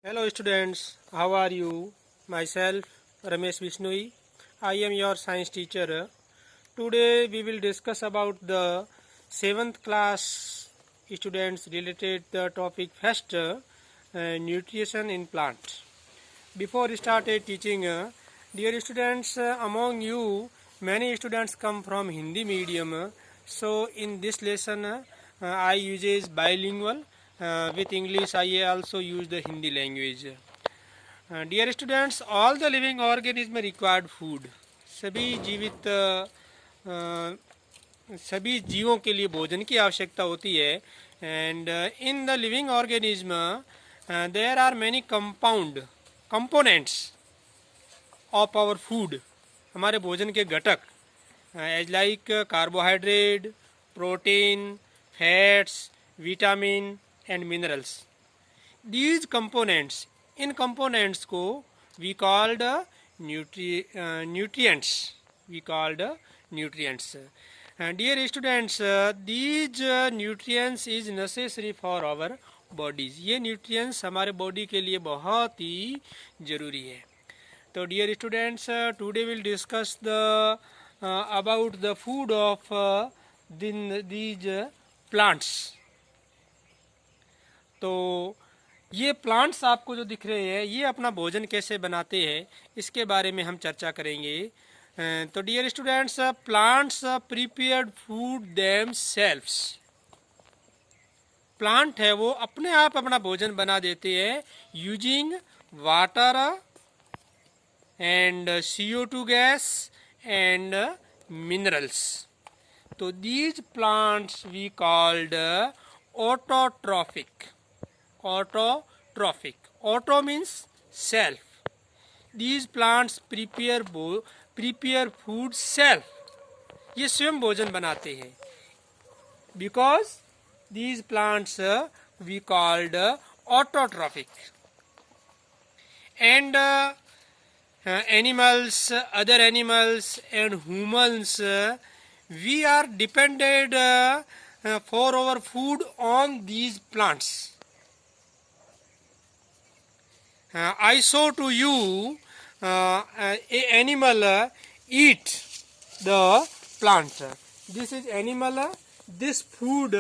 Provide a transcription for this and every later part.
Hello students, how are you? Myself Ramesh Vishnoi. I am your science teacher. Today we will discuss about the 7th class students related the topic first nutrition in plant. Before started teaching, dear students, among you many students come from Hindi medium. So in this lesson, I uses bilingual. With English, I also use the Hindi language. Dear students, all the living organisms required food. सभी जीवित सभी जीवों के लिए भोजन की आवश्यकता होती है. And in the living organism there are many components of our food. हमारे भोजन के घटक as like carbohydrate, protein, fats, vitamin and minerals. These components, इन components को we called nutrients. We called nutrients. Dear students, these nutrients is necessary for our bodies. ये nutrients हमारे body के लिए बहुत ही जरूरी है. तो dear students, today we'll discuss the about the food of these plants. तो ये प्लांट्स आपको जो दिख रहे हैं ये अपना भोजन कैसे बनाते हैं इसके बारे में हम चर्चा करेंगे. तो dear students, plants prepared food themselves. Plant है वो अपने आप अपना भोजन बना देते हैं using water and CO2 gas and minerals. तो these plants we called autotrophic. Autotrophic. Auto means self. These plants prepare food self. ये स्वयं भोजन बनाते हैं. Because these plants we called autotrophic. And animals, other animals and humans, we are dependent for our food on these plants. I show to you a animal eat the plant. This is animal. This food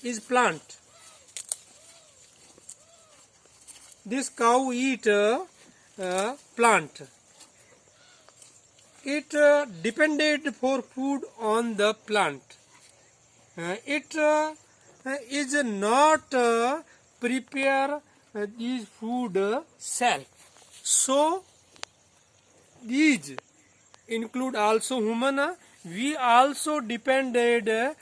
is plant. This cow eat plant. It depended for food on the plant. It is not prepare these food self. So these include also human. We also depended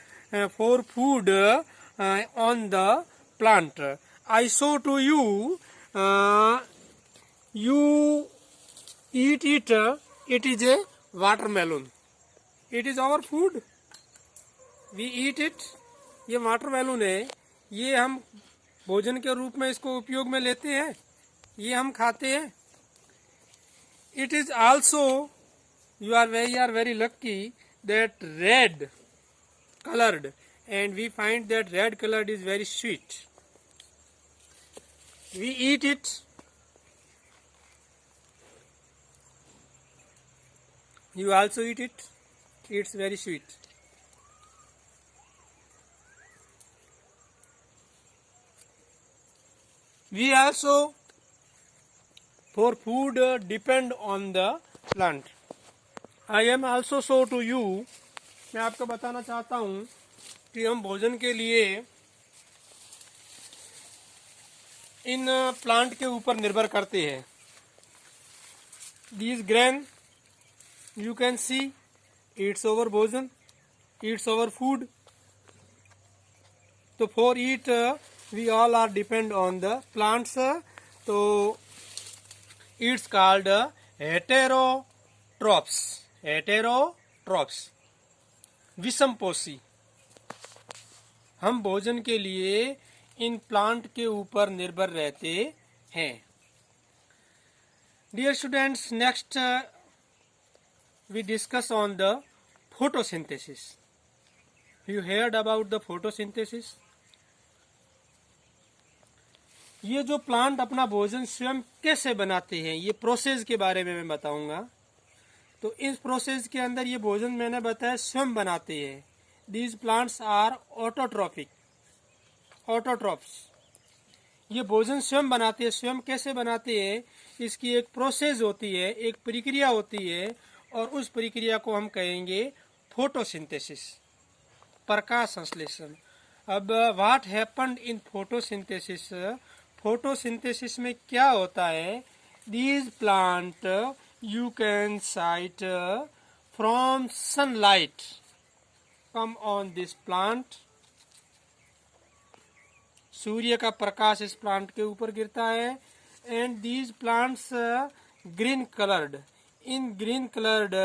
for food on the plant. I show to you. You eat it. It is a watermelon. It is our food. We eat it. ये watermelon है. ये हम भोजन के रूप में इसको उपयोग में लेते हैं. ये हम खाते हैं. It is also you are very lucky that red colored, and we find that red colored is very sweet. We eat it. You also eat it. It's very sweet. We also for food depend on the plant. I am also show to you. मैं आपको बताना चाहता हूँ कि हम भोजन के लिए इन प्लांट के ऊपर निर्भर करते हैं. These grain you can see, it's our भोजन, it's our food. तो for eat we all are depend on the plants. तो it's called heterotrophs. Heterotrophs, विषमपोषी. हम भोजन के लिए इन प्लांट के ऊपर निर्भर रहते हैं. Dear students, next we discuss on the photosynthesis. You heard about the photosynthesis? ये जो प्लांट अपना भोजन स्वयं कैसे बनाते हैं, ये प्रोसेस के बारे में मैं बताऊंगा। तो इस प्रोसेस के अंदर ये भोजन मैंने बताया स्वयं बनाते हैं। These plants are autotrophic, autotrophs. ये भोजन स्वयं बनाते हैं। स्वयं कैसे बनाते हैं, इसकी एक प्रोसेस होती है, एक प्रक्रिया होती है, और उस प्रक्रिया को हम कहेंगे फोटोसिंथेसिस, प्रकाश संश्लेषण। अब what happened in photosynthesis, photosynthesis में क्या होता है, these plant you can sight from sunlight come on this plant। सूर्य का प्रकाश इस प्लांट के ऊपर गिरता है। And these plants green colored, in green colored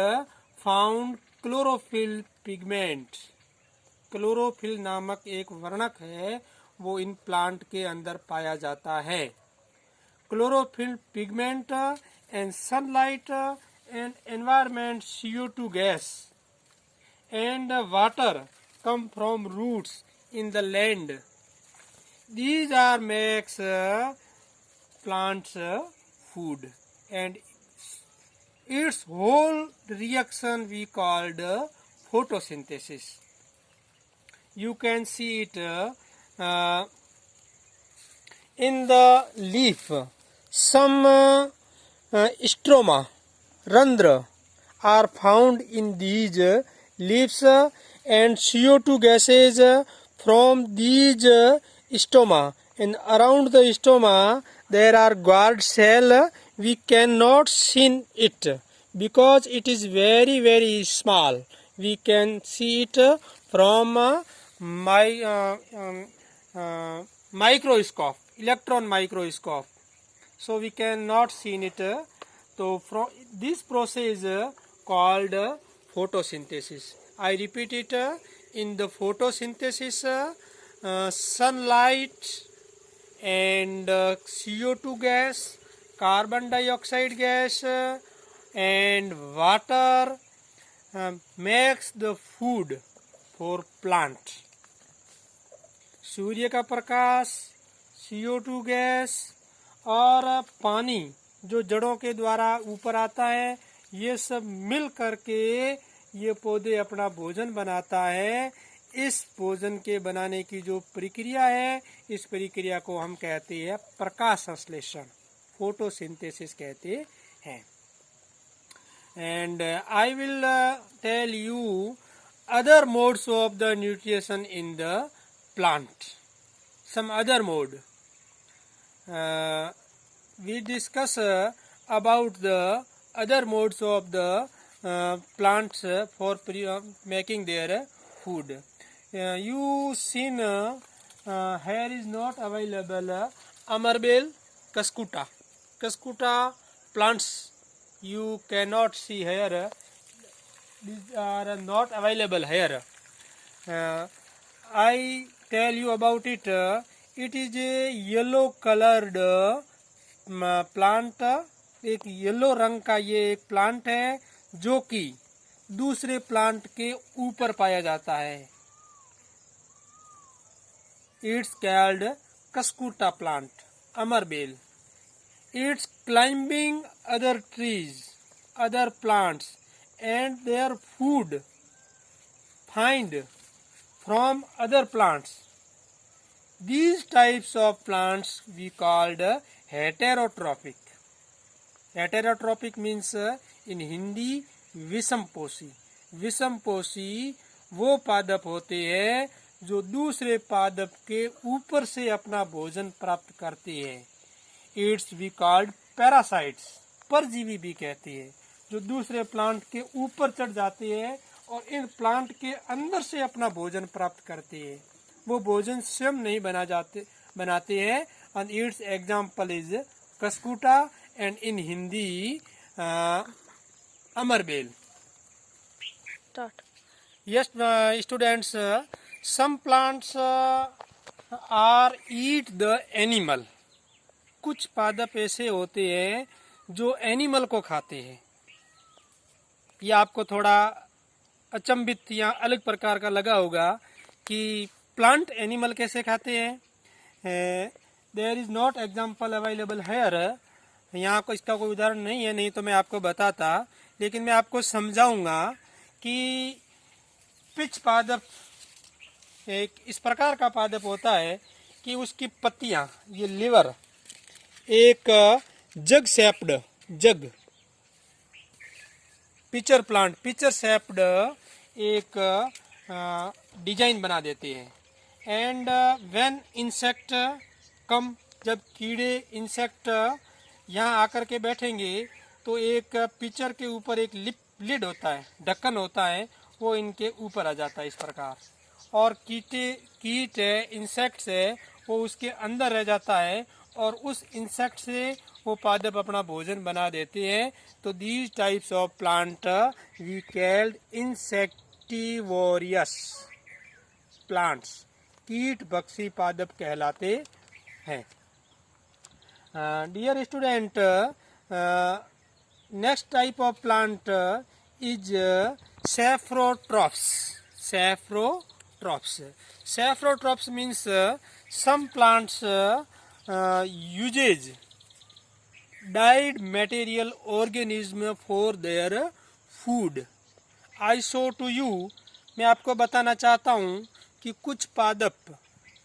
found chlorophyll pigment। Chlorophyll नामक एक वर्णक है, वो इन प्लांट के अंदर पाया जाता है। Chlorophyll pigment and sunlight and environment CO2 gas and water come from roots in the land। These are makes plants food, and its whole reaction we called photosynthesis। You can see it in the leaf। Some stroma, randra are found in these leaves, and CO2 gases from these stoma, and around the stoma there are guard cell। We cannot see it because it is very very small। We can see it from microscope, electron microscope, so we cannot see it। So from this process called photosynthesis। I repeat it, in the photosynthesis sunlight and CO2 gas, carbon dioxide gas and water makes the food for plant। सूर्य का प्रकाश, CO2 gas और पानी जो जड़ों के द्वारा ऊपर आता है, ये सब मिल करके ये पौधे अपना भोजन बनाता है। इस भोजन के बनाने की जो प्रक्रिया है, इस प्रक्रिया को हम कहते हैं प्रकाश संश्लेषण, फोटोसिंथेसिस कहते हैं। And I will tell you other modes of the nutrition in the plant, some other mode। We discuss about the other modes of the plants for making their food। You seen here is not available amarbeil, cuscuta, cuscuta plants you cannot see here, these are not available here। I tell you about it। It is a yellow colored plant। एक yellow रंग का ये एक plant है जो कि दूसरे plant के ऊपर पाया जाता है। It's called cuscuta plant, amarbeil। It's climbing other trees, other plants, and their food find from other plants। These types of plants we called heterotrophic। Heterotrophic means in Hindi विषमपोषी। विषमपोषी वो पादप होते हैं जो दूसरे पादप के ऊपर से अपना भोजन प्राप्त करते हैं। इट्स वी कॉल्ड पैरासाइट्स, परजीवी भी कहते हैं, जो दूसरे प्लांट के ऊपर चढ़ जाते हैं और इन प्लांट के अंदर से अपना भोजन प्राप्त करते हैं। वो भोजन स्वयं नहीं बनाते हैं। And its example is Cuscuta and in Hindi amarbel. Yes students, some plants are eat the animal. कुछ पादप ऐसे होते हैं जो एनिमल को खाते हैं। यह आपको थोड़ा अचंभित या अलग प्रकार का लगा होगा कि प्लांट एनिमल कैसे खाते हैं। There is not example available here. यहाँ को इसका कोई उदाहरण नहीं है, नहीं तो मैं आपको बताता, लेकिन मैं आपको समझाऊंगा कि पिच पादप एक इस प्रकार का पादप होता है कि उसकी पत्तियां, ये लीवर एक जग शेप्ड, जग पिचर प्लांट, पिचर शेप्ड एक डिजाइन बना देती है। एंड व्हेन इंसेक्ट कम, जब कीड़े इंसेक्ट यहाँ आकर के बैठेंगे तो एक पिचर के ऊपर एक लिड होता है, ढक्कन होता है, वो इनके ऊपर आ जाता है इस प्रकार, और कीट इंसेक्ट है वो उसके अंदर रह जाता है और उस इंसेक्ट से वो पादप अपना भोजन बना देते हैं। तो these types of plant we called insectivorous plants, कीट भक्षी पादप कहलाते हैं। Dear student, next type of plant is saffrotrophs. Saffrotrophs. Saffrotrophs means some plants uses dyed material organism for their food. I show to you, मैं आपको बताना चाहता हूँ कि कुछ पादप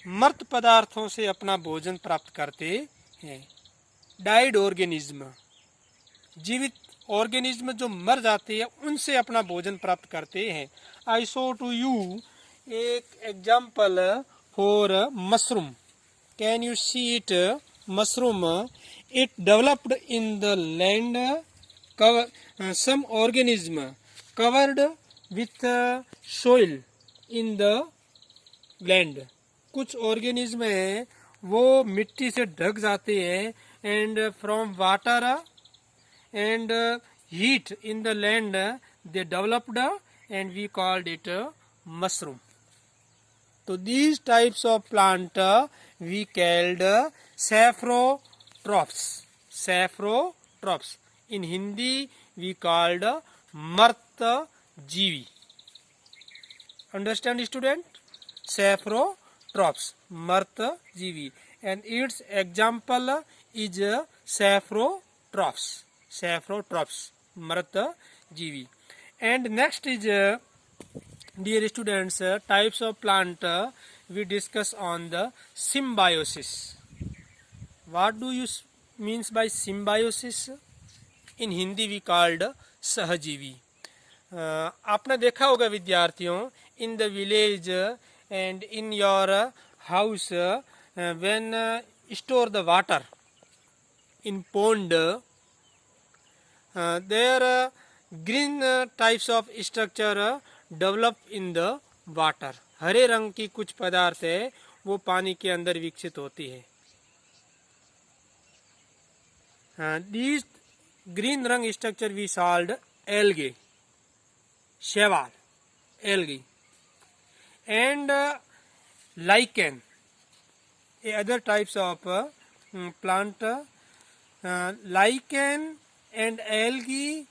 मृत पदार्थों से अपना भोजन प्राप्त करते हैं। डाइड ऑर्गेनिज्म, जीवित ऑर्गेनिज्म जो मर जाते हैं उनसे अपना भोजन प्राप्त करते हैं। आई शो टू यू एक example for mushroom. Can you see it? Mushroom, it developed in the land, some organism covered with soil in the land. कुछ ऑर्गेनिज्म है वो मिट्टी से ढक जाते हैं, and from water and heat in the land they developed and we called it mushroom. So these types of plant we called saffrotrophs. Saffrotrophs in Hindi we called मर्त जीवी. Understand student? Saffrotrophs, मर्त जीवी, and its example is saffrotrophs. Saffrotrophs, मृत जीवी. And next is, dear students, types of plant we discuss on the symbiosis. What do you means by symbiosis? In Hindi we called सहजीवी. आपने देखा होगा विद्यार्थियों, in the village and in your house when store the water in pond, there green types of structure develop in the water. हरे रंग की कुछ पदार्थ है वो पानी के अंदर विकसित होती है. These green रंग structure we called algae, शैवाल, algae, and lichen, other types of plant. Lichen and algae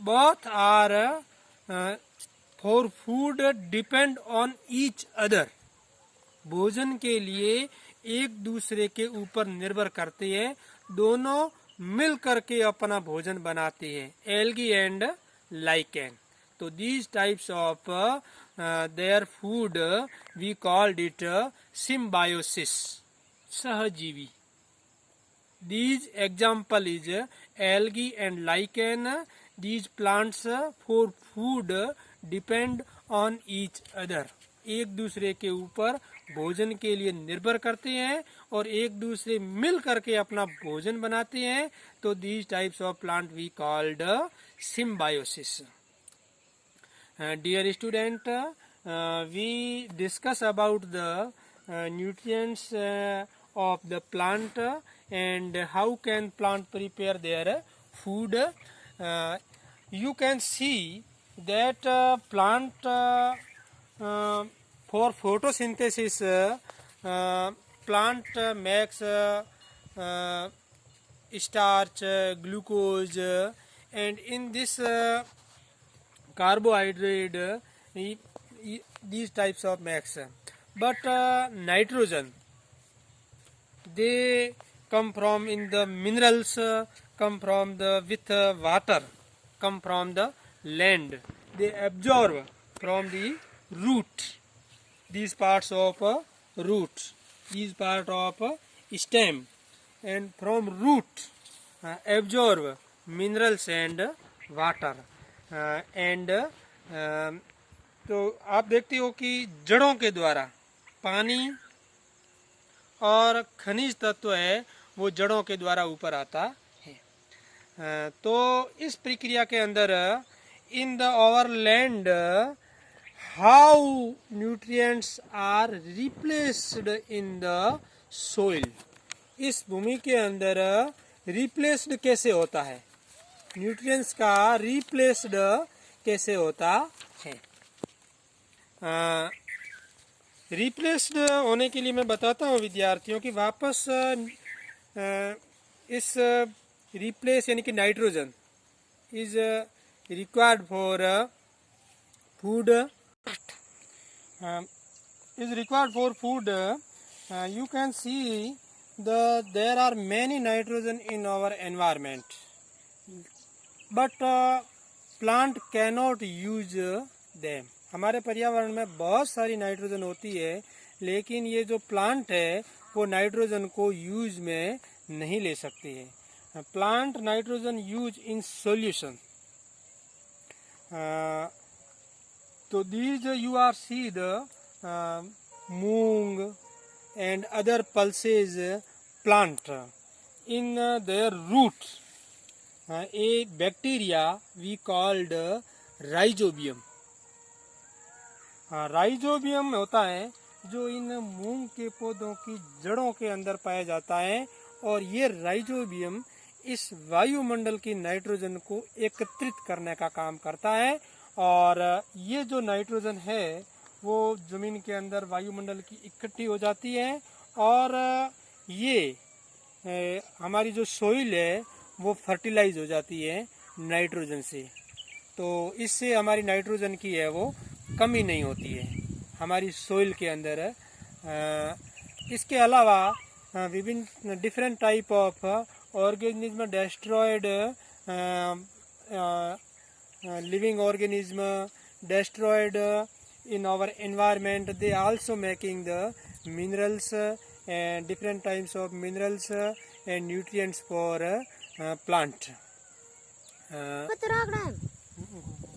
both are for food depend on each other. भोजन के लिए एक दूसरे के ऊपर निर्भर करते हैं, दोनों मिल करके अपना भोजन बनाते हैं, एल्गी एंड लाइकेन. तो these types of their food we called it symbiosis, सहजीवी. These example is algae and lichen. These plants for food depend on each other. एक दूसरे के ऊपर भोजन के लिए निर्भर करते हैं और एक दूसरे मिल करके अपना भोजन बनाते हैं. तो these types of plant we called symbiosis. Dear student, we discuss about the nutrients of the plant and how can plant prepare their food. You can see that plant for photosynthesis plant makes starch, glucose, and in this carbohydrate these types of makes, but nitrogen they come from in the minerals, come from the with water, come from the land. They absorb from the root, these parts of root, these part of stem, and from root absorb minerals and water. And तो आप देखते हो कि जड़ों के द्वारा पानी और खनिज तत्व है वो जड़ों के द्वारा ऊपर आता है। तो इस प्रक्रिया के अंदर in the our land how nutrients are replaced in the soil, इस भूमि के अंदर रिप्लेस्ड कैसे होता है, न्यूट्रिएंट्स का रिप्लेस्ड कैसे होता है। रिप्लेस्ड होने के लिए मैं बताता हूँ विद्यार्थियों की वापस इस रिप्लेस यानी कि nitrogen is required for food, is required for food. You can see there are many nitrogen in our environment, but plant cannot use them. हमारे पर्यावरण में बहुत सारी नाइट्रोजन होती है, लेकिन ये जो प्लांट है वो नाइट्रोजन को यूज में नहीं ले सकती है। Plant nitrogen use in solution. तो these you are see the moong and other pulses plant in their root a bacteria we called rhizobium. Rhizobium होता है जो इन मूंग के पौधों की जड़ों के अंदर पाया जाता है, और ये राइजोबियम इस वायुमंडल की नाइट्रोजन को एकत्रित करने का काम करता है। और ये जो नाइट्रोजन है वो जमीन के अंदर वायुमंडल की इकट्ठी हो जाती है, और ये हमारी जो सोइल है वो फर्टिलाइज हो जाती है नाइट्रोजन से। तो इससे हमारी नाइट्रोजन की है वो कमी नहीं होती है हमारी सोइल के अंदर। इसके अलावा विभिन्न different type of organism destroyed living organism destroyed in our environment. They also making the minerals and different types of minerals and nutrients for plant.